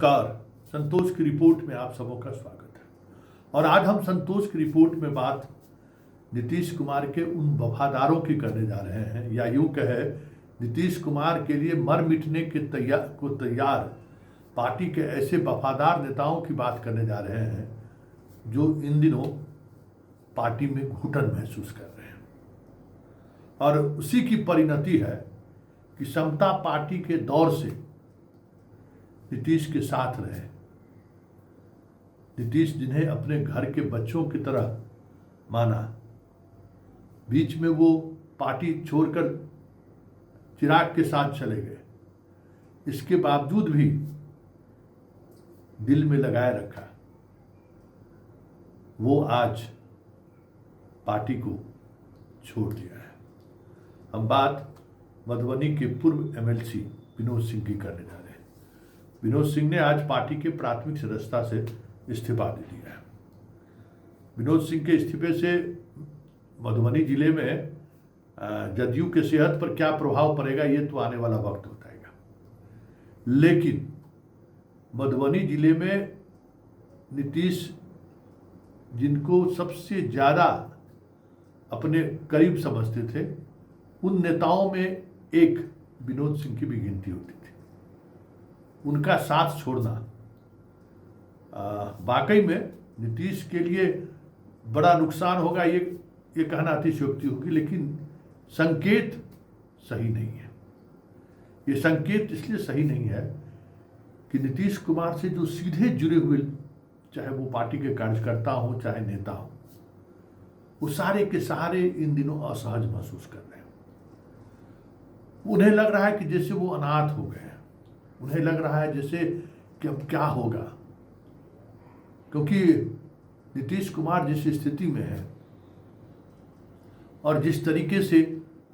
नमस्कार। संतोष की रिपोर्ट में आप सबों का स्वागत है। और आज हम संतोष की रिपोर्ट में बात नीतीश कुमार के उन वफादारों की करने जा रहे हैं, या यूं कहे नीतीश कुमार के लिए मर मिटने के तैयार पार्टी के ऐसे वफादार नेताओं की बात करने जा रहे हैं जो इन दिनों पार्टी में घुटन महसूस कर रहे हैं। और उसी की परिणति है कि समता पार्टी के दौर से नीतीश के साथ रहे। नीतीश जिन्हें अपने घर के बच्चों की तरह माना, बीच में वो पार्टी छोड़कर चिराग के साथ चले गए, इसके बावजूद भी दिल में लगाए रखा। वो आज पार्टी को छोड़ दिया है। हम बात मधुबनी के पूर्व एमएलसी विनोद सिंह की करने जा रहे हैं। विनोद सिंह ने आज पार्टी के प्राथमिक सदस्यता से इस्तीफा दे दिया है। विनोद सिंह के इस्तीफे से मधुबनी जिले में जदयू के सेहत पर क्या प्रभाव पड़ेगा ये तो आने वाला वक्त बताएगा। लेकिन मधुबनी जिले में नीतीश जिनको सबसे ज़्यादा अपने करीब समझते थे, उन नेताओं में एक विनोद सिंह की भी गिनती होती थी। उनका साथ छोड़ना वाकई में नीतीश के लिए बड़ा नुकसान होगा, ये कहना अतिशयोक्ति होगी, लेकिन संकेत सही नहीं है। ये संकेत इसलिए सही नहीं है कि नीतीश कुमार से जो सीधे जुड़े हुए, चाहे वो पार्टी के कार्यकर्ता हो चाहे नेता हो, वो सारे के सारे इन दिनों असहज महसूस कर रहे हैं। उन्हें लग रहा है कि जैसे वो अनाथ हो गए हैं। उन्हें लग रहा है जैसे कि अब क्या होगा, क्योंकि नीतीश कुमार जिस स्थिति में है और जिस तरीके से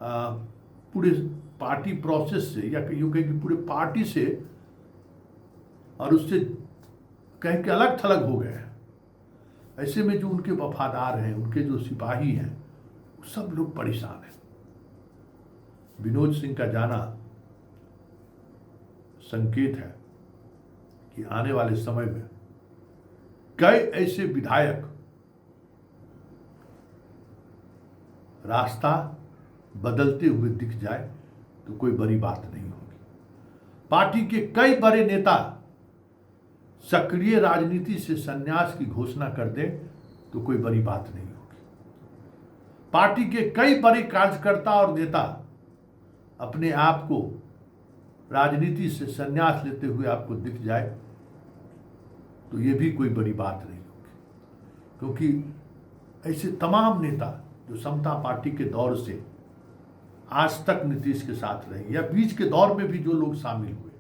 पूरे पार्टी प्रोसेस से, या यूँ कहें कि पूरे पार्टी से और उससे कहीं के अलग थलग हो गए हैं, ऐसे में जो उनके वफादार हैं, उनके जो सिपाही हैं, सब लोग परेशान हैं। विनोद सिंह का जाना संकेत है कि आने वाले समय में कई ऐसे विधायक रास्ता बदलते हुए दिख जाए तो कोई बड़ी बात नहीं होगी। पार्टी के कई बड़े नेता सक्रिय राजनीति से संन्यास की घोषणा कर दें तो कोई बड़ी बात नहीं होगी। पार्टी के कई बड़े कार्यकर्ता और नेता अपने आप को राजनीति से संन्यास लेते हुए आपको दिख जाए तो ये भी कोई बड़ी बात नहीं होगी, क्योंकि ऐसे तमाम नेता जो समता पार्टी के दौर से आज तक नीतीश के साथ रहे, या बीच के दौर में भी जो लोग शामिल हुए,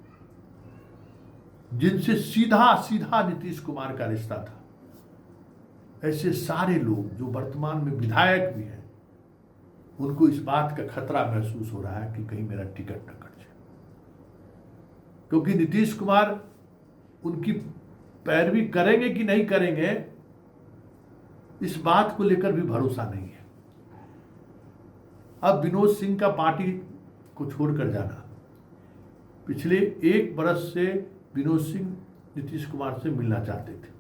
जिनसे सीधा सीधा नीतीश कुमार का रिश्ता था, ऐसे सारे लोग जो वर्तमान में विधायक भी हैं, उनको इस बात का खतरा महसूस हो रहा है कि कहीं मेरा टिकट न कट जाए, क्योंकि नीतीश कुमार उनकी पैरवी करेंगे कि नहीं करेंगे, इस बात को लेकर भी भरोसा नहीं है। अब विनोद सिंह का पार्टी को छोड़कर जाना, पिछले 1 बरस से विनोद सिंह नीतीश कुमार से मिलना चाहते थे,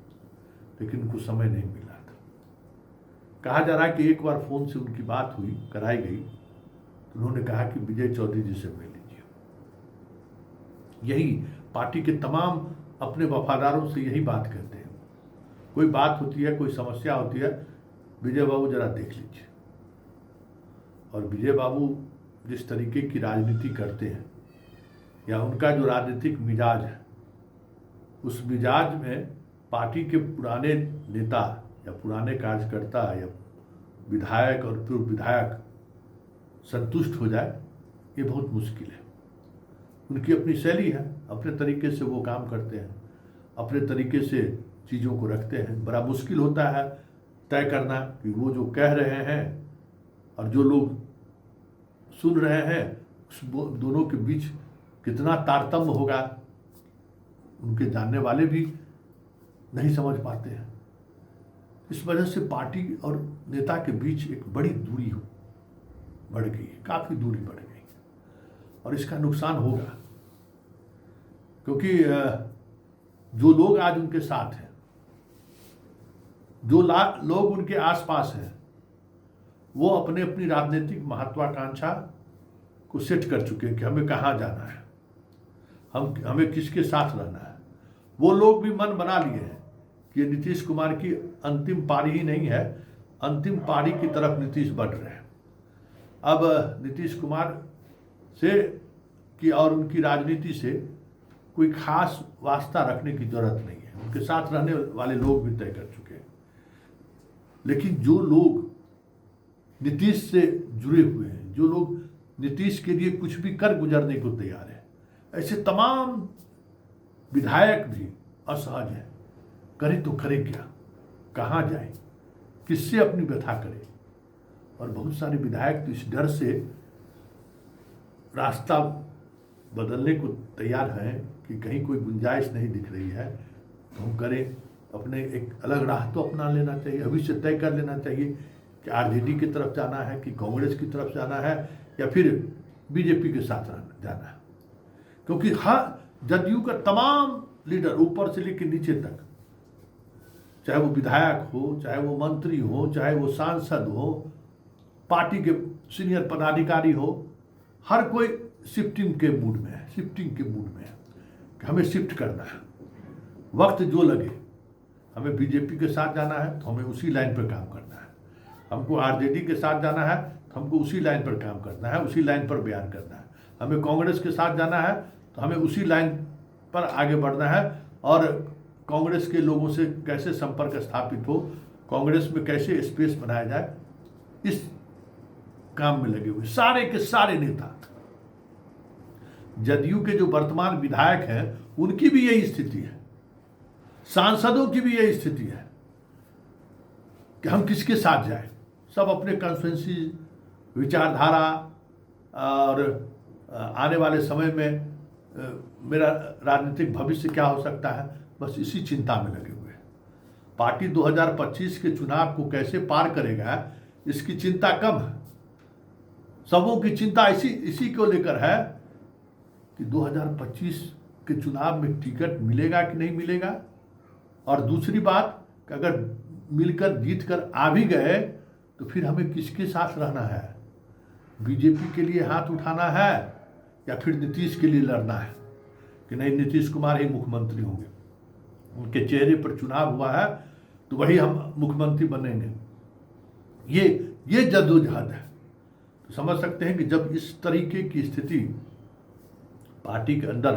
लेकिन उनको समय नहीं मिला था। कहा जा रहा है कि एक बार फोन से उनकी बात हुई, कराई गई, तो उन्होंने कहा कि विजय चौधरी जी से मिल लीजिए। यही पार्टी के तमाम अपने वफादारों से यही बात करते हैं। कोई बात होती है, कोई समस्या होती है, विजय बाबू जरा देख लीजिए। और विजय बाबू जिस तरीके की राजनीति करते हैं, या उनका जो राजनीतिक मिजाज है, उस मिजाज में पार्टी के पुराने नेता या पुराने कार्यकर्ता या विधायक और पूर्व विधायक संतुष्ट हो जाए, ये बहुत मुश्किल है। उनकी अपनी शैली है, अपने तरीके से वो काम करते हैं, अपने तरीके से चीज़ों को रखते हैं। बड़ा मुश्किल होता है तय करना कि वो जो कह रहे हैं और जो लोग सुन रहे हैं, उस दोनों के बीच कितना तारतम्य होगा, उनके जानने वाले भी नहीं समझ पाते हैं। इस वजह से पार्टी और नेता के बीच एक बड़ी दूरी बढ़ गई है, काफ़ी दूरी बढ़ गई और इसका नुकसान होगा, क्योंकि जो लोग आज उनके साथ हैं, जो लोग उनके आसपास हैं, वो अपने अपनी राजनीतिक महत्वाकांक्षा को सेट कर चुके हैं कि हमें कहाँ जाना है, हमें किसके साथ रहना है। वो लोग भी मन बना लिए हैं कि ये नीतीश कुमार की अंतिम पारी ही नहीं है, अंतिम पारी की तरफ नीतीश बढ़ रहे हैं। अब नीतीश कुमार से की और उनकी राजनीति से कोई खास वास्ता रखने की जरूरत नहीं है, उनके साथ रहने वाले लोग भी तय कर चुके हैं। लेकिन जो लोग नीतीश से जुड़े हुए हैं, जो लोग नीतीश के लिए कुछ भी कर गुजरने को तैयार है, ऐसे तमाम विधायक भी असहज हैं। करें तो करें क्या, कहाँ जाए, किससे अपनी व्यथा करें। और बहुत सारे विधायक तो इस डर से रास्ता बदलने को तैयार हैं कि कहीं कोई गुंजाइश नहीं दिख रही है तो हम करें, अपने एक अलग राह तो अपना लेना चाहिए। अभी से तय कर लेना चाहिए कि आरजेडी की तरफ जाना है कि कांग्रेस की तरफ जाना है या फिर बीजेपी के साथ जाना है। क्योंकि हर जदयू का तमाम लीडर ऊपर से लेकर नीचे तक, चाहे वो विधायक हो, चाहे वो मंत्री हो, चाहे वो सांसद हो, पार्टी के सीनियर पदाधिकारी हो, हर कोई शिफ्टिंग के मूड में है, शिफ्टिंग के मूड में है कि हमें शिफ्ट करना है। वक्त जो लगे, हमें बीजेपी के साथ जाना है तो हमें उसी लाइन पर काम करना है, हमको आरजेडी के साथ जाना है तो हमको उसी लाइन पर काम करना है, उसी लाइन पर बयान करना है, हमें कांग्रेस के साथ जाना है तो हमें उसी लाइन पर आगे बढ़ना है। और कांग्रेस के लोगों से कैसे संपर्क स्थापित हो, कांग्रेस में कैसे स्पेस बनाया जाए, इस काम में लगे हुए सारे के सारे नेता। जदयू के जो वर्तमान विधायक हैं उनकी भी यही स्थिति है, सांसदों की भी यही स्थिति है कि हम किसके साथ जाएं। सब अपने कॉन्स्टिट्यूएंसी, विचारधारा और आने वाले समय में मेरा राजनीतिक भविष्य क्या हो सकता है, बस इसी चिंता में लगे हुए हैं। पार्टी 2025 के चुनाव को कैसे पार करेगा इसकी चिंता कम है, सबों की चिंता इसी को लेकर है कि 2025 के चुनाव में टिकट मिलेगा कि नहीं मिलेगा। और दूसरी बात कि अगर मिलकर जीत कर आ भी गए तो फिर हमें किसके साथ रहना है, बीजेपी के लिए हाथ उठाना है या फिर नीतीश के लिए लड़ना है कि नहीं नीतीश कुमार ही मुख्यमंत्री होंगे, उनके चेहरे पर चुनाव हुआ है तो वही हम मुख्यमंत्री बनेंगे। ये जद्दोजहद है। तो समझ सकते हैं कि जब इस तरीके की स्थिति पार्टी के अंदर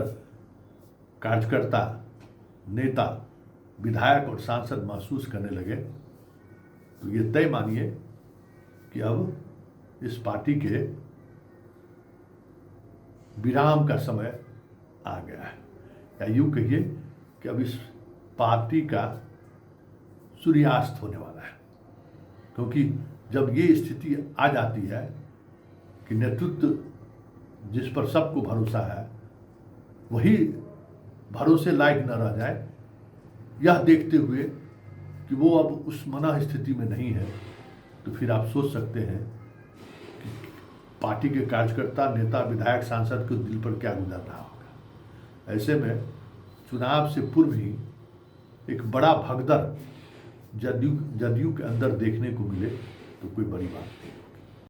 कार्यकर्ता, नेता, विधायक और सांसद महसूस करने लगे तो ये तय मानिए कि अब इस पार्टी के विराम का समय आ गया है, या यूँ कहिए कि अब इस पार्टी का सूर्यास्त होने वाला है। क्योंकि जब ये स्थिति आ जाती है कि नेतृत्व जिस पर सबको भरोसा है वही भरोसे लायक न रह जाए, यह देखते हुए कि वो अब उस मना स्थिति में नहीं है, तो फिर आप सोच सकते हैं कि पार्टी के कार्यकर्ता, नेता, विधायक, सांसद के दिल पर क्या गुजर रहा होगा। ऐसे में चुनाव से पूर्व ही एक बड़ा भगदड़ जदयू के अंदर देखने को मिले तो कोई बड़ी बात नहीं।